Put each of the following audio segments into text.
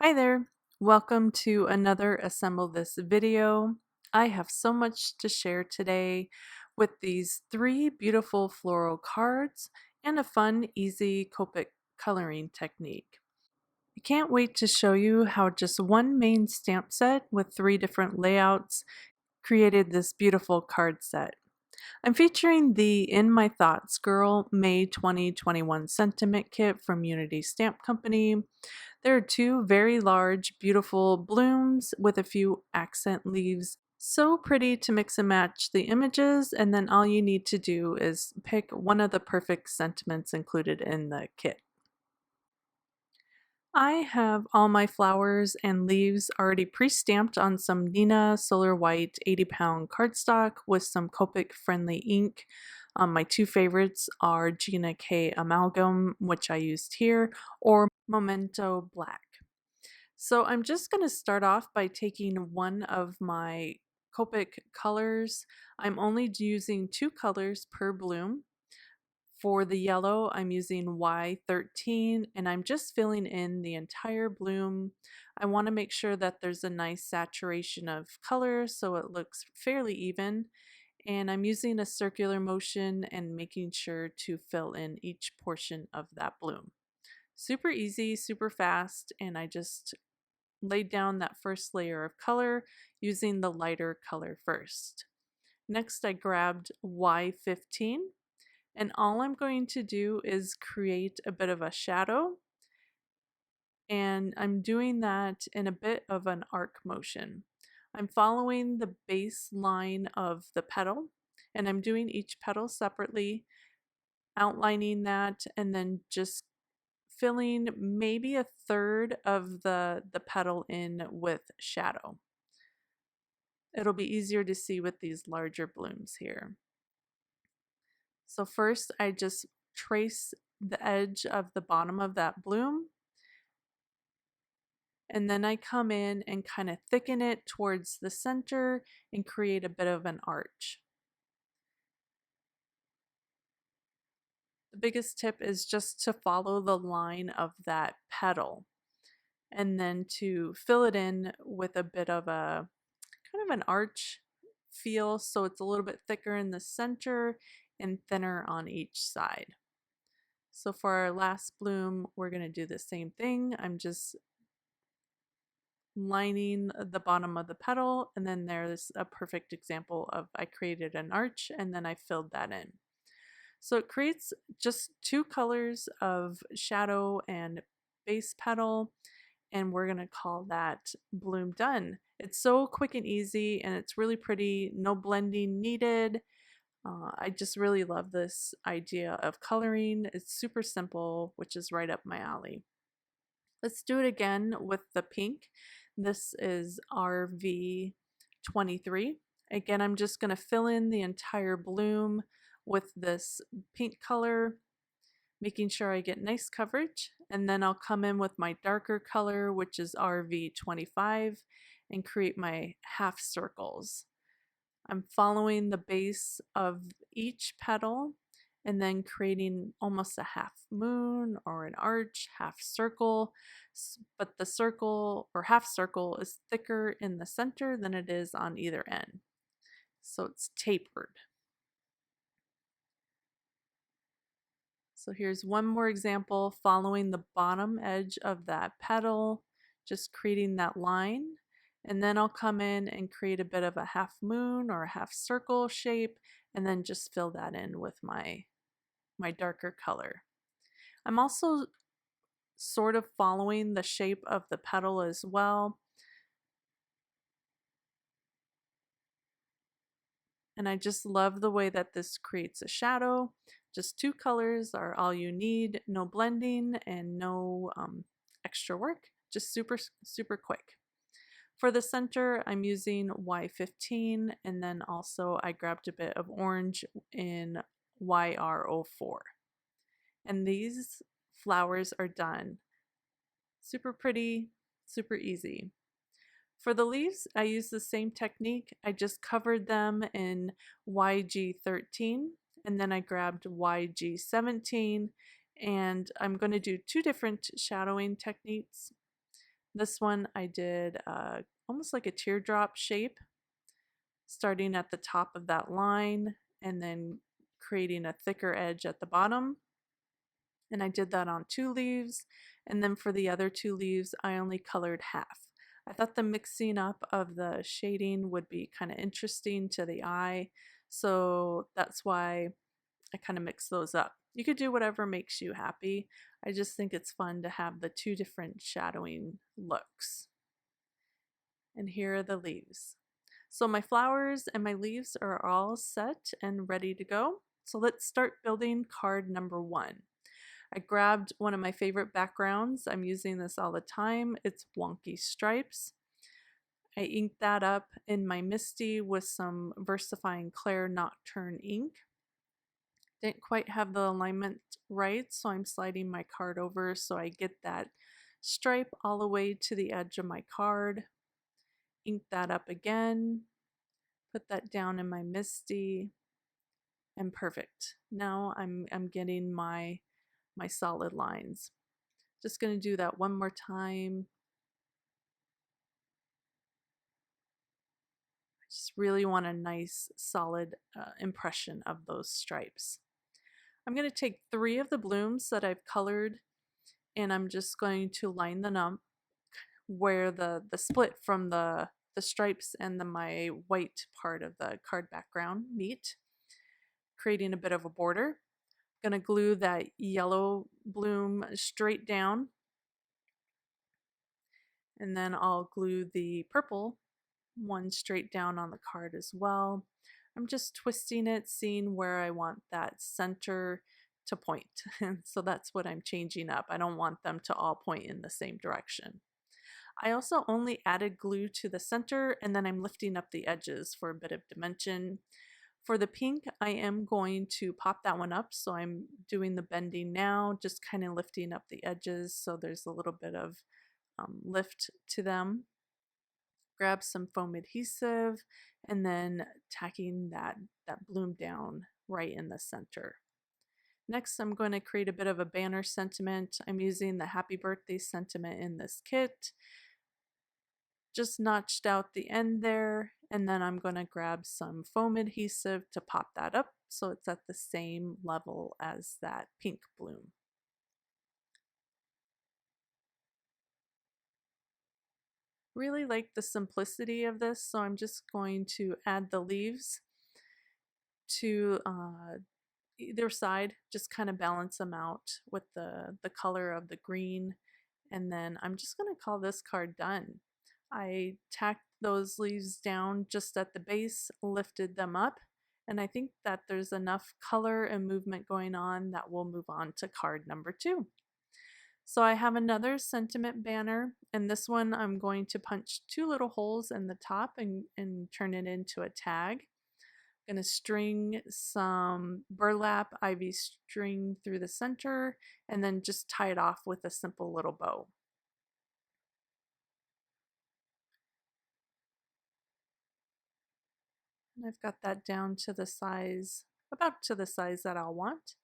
Hi there, welcome to another Assemble This video. I have so much to share today with these three beautiful floral cards and a fun, easy Copic coloring technique. I can't wait to show you how just one main stamp set with three different layouts created this beautiful card set. I'm featuring the In My Thoughts Girl May 2021 Sentiment Kit from Unity Stamp Company. There are two very large, beautiful blooms with a few accent leaves. So pretty to mix and match the images, and then all you need to do is pick one of the perfect sentiments included in the kit. I have all my flowers and leaves already pre-stamped on some Nina Solar White 80-pound cardstock with some Copic friendly ink. My two favorites are Gina K Amalgam, which I used here, or Memento Black. So I'm just going to start off by taking one of my Copic colors. I'm only using two colors per bloom. For the yellow, I'm using Y13 and I'm just filling in the entire bloom. I want to make sure that there's a nice saturation of color so it looks fairly even. And I'm using a circular motion and making sure to fill in each portion of that bloom. Super easy, super fast, and I just laid down that first layer of color using the lighter color first. Next, I grabbed Y15, and all I'm going to do is create a bit of a shadow, and I'm doing that in a bit of an arc motion. I'm following the base line of the petal, and I'm doing each petal separately, outlining that, and then just filling maybe a third of the petal in with shadow. It'll be easier to see with these larger blooms here. So first I just trace the edge of the bottom of that bloom, and then I come in and kind of thicken it towards the center and create a bit of an arch. The biggest tip is just to follow the line of that petal and then to fill it in with a bit of a kind of an arch feel, so it's a little bit thicker in the center and thinner on each side. So for our last bloom, we're going to do the same thing. I'm just lining the bottom of the petal, and then there's a perfect example of I created an arch and then I filled that in. So it creates just two colors of shadow and base petal, and we're going to call that bloom done. It's so quick and easy, and it's really pretty, no blending needed. I just really love this idea of coloring. It's super simple, which is right up my alley. Let's do it again with the pink. This is RV23. Again, I'm just going to fill in the entire bloom with this pink color, making sure I get nice coverage, and then I'll come in with my darker color, which is RV25, and create my half circles. I'm following the base of each petal and then creating almost a half moon or an arch, half circle, but the circle or half circle is thicker in the center than it is on either end. So it's tapered. So here's one more example, following the bottom edge of that petal, just creating that line. And then I'll come in and create a bit of a half moon or a half circle shape, and then just fill that in with my darker color. I'm also sort of following the shape of the petal as well. And I just love the way that this creates a shadow. Just two colors are all you need, no blending and no extra work, just super, super quick. For the center, I'm using Y15, and then also I grabbed a bit of orange in YR04. And these flowers are done. Super pretty, super easy. For the leaves, I used the same technique. I just covered them in YG13, and then I grabbed YG17, and I'm going to do two different shadowing techniques. This one I did almost like a teardrop shape, starting at the top of that line and then creating a thicker edge at the bottom. And I did that on 2 leaves, and then for the other 2 leaves I only colored half. I thought the mixing up of the shading would be kind of interesting to the eye, so that's why I kind of mix those up. You could do whatever makes you happy. I just think it's fun to have the 2 different shadowing looks. And here are the leaves. So my flowers and my leaves are all set and ready to go. So let's start building card number 1. I grabbed one of my favorite backgrounds. I'm using this all the time. It's Wonky Stripes. I inked that up in my Misty with some VersaFine Clair Nocturne ink. Didn't quite have the alignment right, so I'm sliding my card over so I get that stripe all the way to the edge of my card. Ink that up again, put that down in my Misty, and perfect. Now I'm getting my solid lines. Just going to do that one more time. I just really want a nice solid impression of those stripes. I'm going to take 3 of the blooms that I've colored, and I'm just going to line them up where the split from the stripes and my white part of the card background meet, creating a bit of a border. I'm going to glue that yellow bloom straight down, and then I'll glue the purple one straight down on the card as well. I'm just twisting it, seeing where I want that center to point. So that's what I'm changing up. I don't want them to all point in the same direction. I also only added glue to the center, and then I'm lifting up the edges for a bit of dimension. For the pink, I am going to pop that one up, so I'm doing the bending now, just kind of lifting up the edges so there's a little bit of lift to them. Grab some foam adhesive and then tacking that bloom down right in the center. Next, I'm going to create a bit of a banner sentiment. I'm using the happy birthday sentiment in this kit. Just notched out the end there, and then I'm going to grab some foam adhesive to pop that up so it's at the same level as that pink bloom. Really like the simplicity of this, so I'm just going to add the leaves to either side, just kind of balance them out with the color of the green, and then I'm just going to call this card done. I tacked those leaves down just at the base, lifted them up, and I think that there's enough color and movement going on that we'll move on to card number 2. So I have another sentiment banner, and this one I'm going to punch 2 little holes in the top and turn it into a tag. I'm going to string some burlap ivy string through the center and then just tie it off with a simple little bow. And I've got that down to the size, about to the size that I'll want.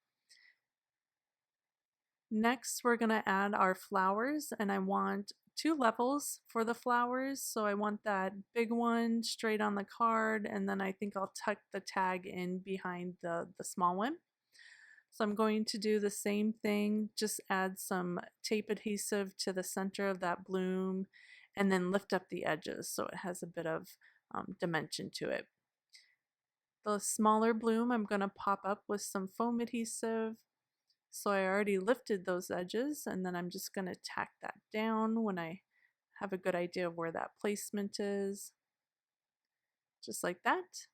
Next, we're going to add our flowers, and I want 2 levels for the flowers. So I want that big one straight on the card, and then I think I'll tuck the tag in behind the small one. So I'm going to do the same thing, just add some tape adhesive to the center of that bloom, and then lift up the edges so it has a bit of dimension to it. The smaller bloom I'm going to pop up with some foam adhesive. So I already lifted those edges, and then I'm just going to tack that down when I have a good idea of where that placement is. Just like that.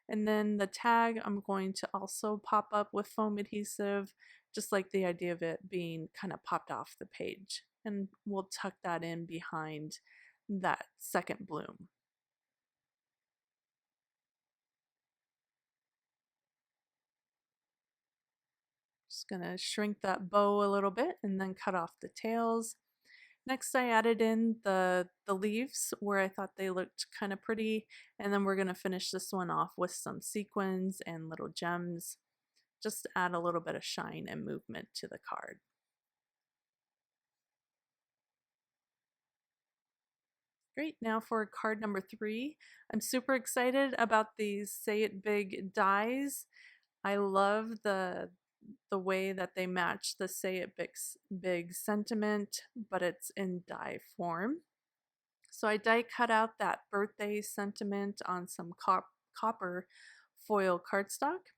And then the tag I'm going to also pop up with foam adhesive, just like the idea of it being kind of popped off the page. And we'll tuck that in behind that second bloom. Just gonna shrink that bow a little bit and then cut off the tails. Next, I added in the leaves where I thought they looked kind of pretty, and then we're going to finish this one off with some sequins and little gems. Just add a little bit of shine and movement to the card. Great, now for card number 3. I'm super excited about these Say It Big dies. I love the way that they match the Say It Big sentiment, but it's in die form. So I die cut out that birthday sentiment on some copper foil cardstock.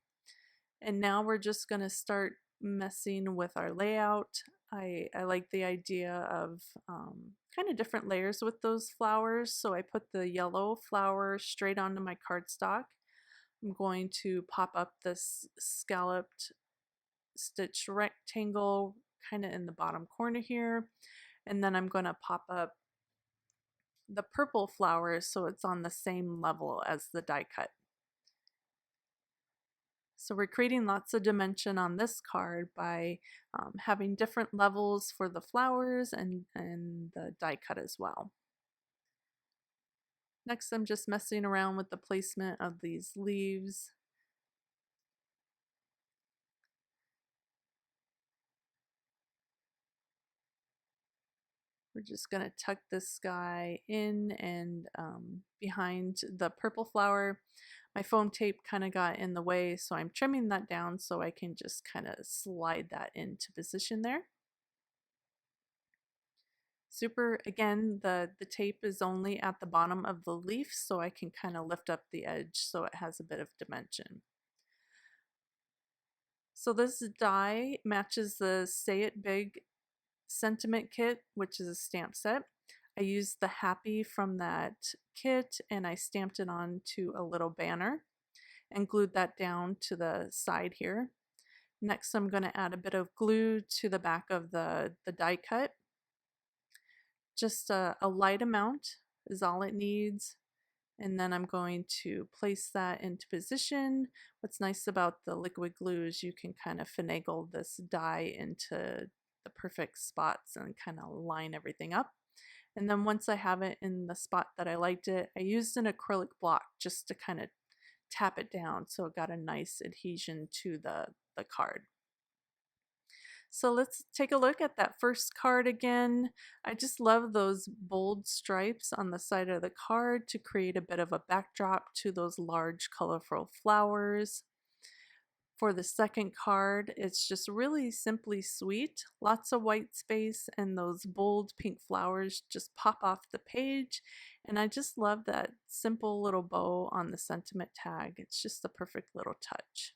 And now we're just going to start messing with our layout. I like the idea of kind of different layers with those flowers. So I put the yellow flower straight onto my cardstock. I'm going to pop up this scalloped stitch rectangle kind of in the bottom corner here. And then I'm going to pop up the purple flowers so it's on the same level as the die cut. So we're creating lots of dimension on this card by having different levels for the flowers and the die cut as well. Next, I'm just messing around with the placement of these leaves. We're just going to tuck this guy in and behind the purple flower. My foam tape kind of got in the way, so I'm trimming that down so I can just kind of slide that into position there. Super, again, the tape is only at the bottom of the leaf, so I can kind of lift up the edge so it has a bit of dimension. So this die matches the Say It Big sentiment kit, which is a stamp set. I used the happy from that kit and I stamped it onto a little banner and glued that down to the side here. Next, I'm going to add a bit of glue to the back of the die cut. Just a light amount is all it needs. And then I'm going to place that into position. What's nice about the liquid glue is you can kind of finagle this die into the perfect spots and kind of line everything up. And then once I have it in the spot that I liked it, I used an acrylic block just to kind of tap it down so it got a nice adhesion to the card. So let's take a look at that first card again. I just love those bold stripes on the side of the card to create a bit of a backdrop to those large colorful flowers. For the second card, it's just really simply sweet. Lots of white space and those bold pink flowers just pop off the page. And I just love that simple little bow on the sentiment tag. It's just a perfect little touch.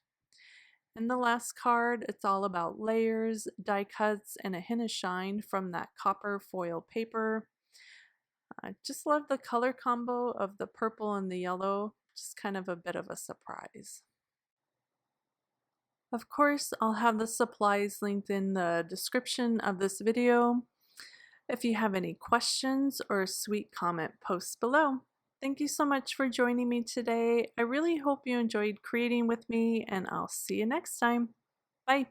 And the last card, it's all about layers, die cuts, and a hint of shine from that copper foil paper. I just love the color combo of the purple and the yellow, just kind of a bit of a surprise. Of course, I'll have the supplies linked in the description of this video. If you have any questions or sweet comment, post below. Thank you so much for joining me today. I really hope you enjoyed creating with me, and I'll see you next time. Bye.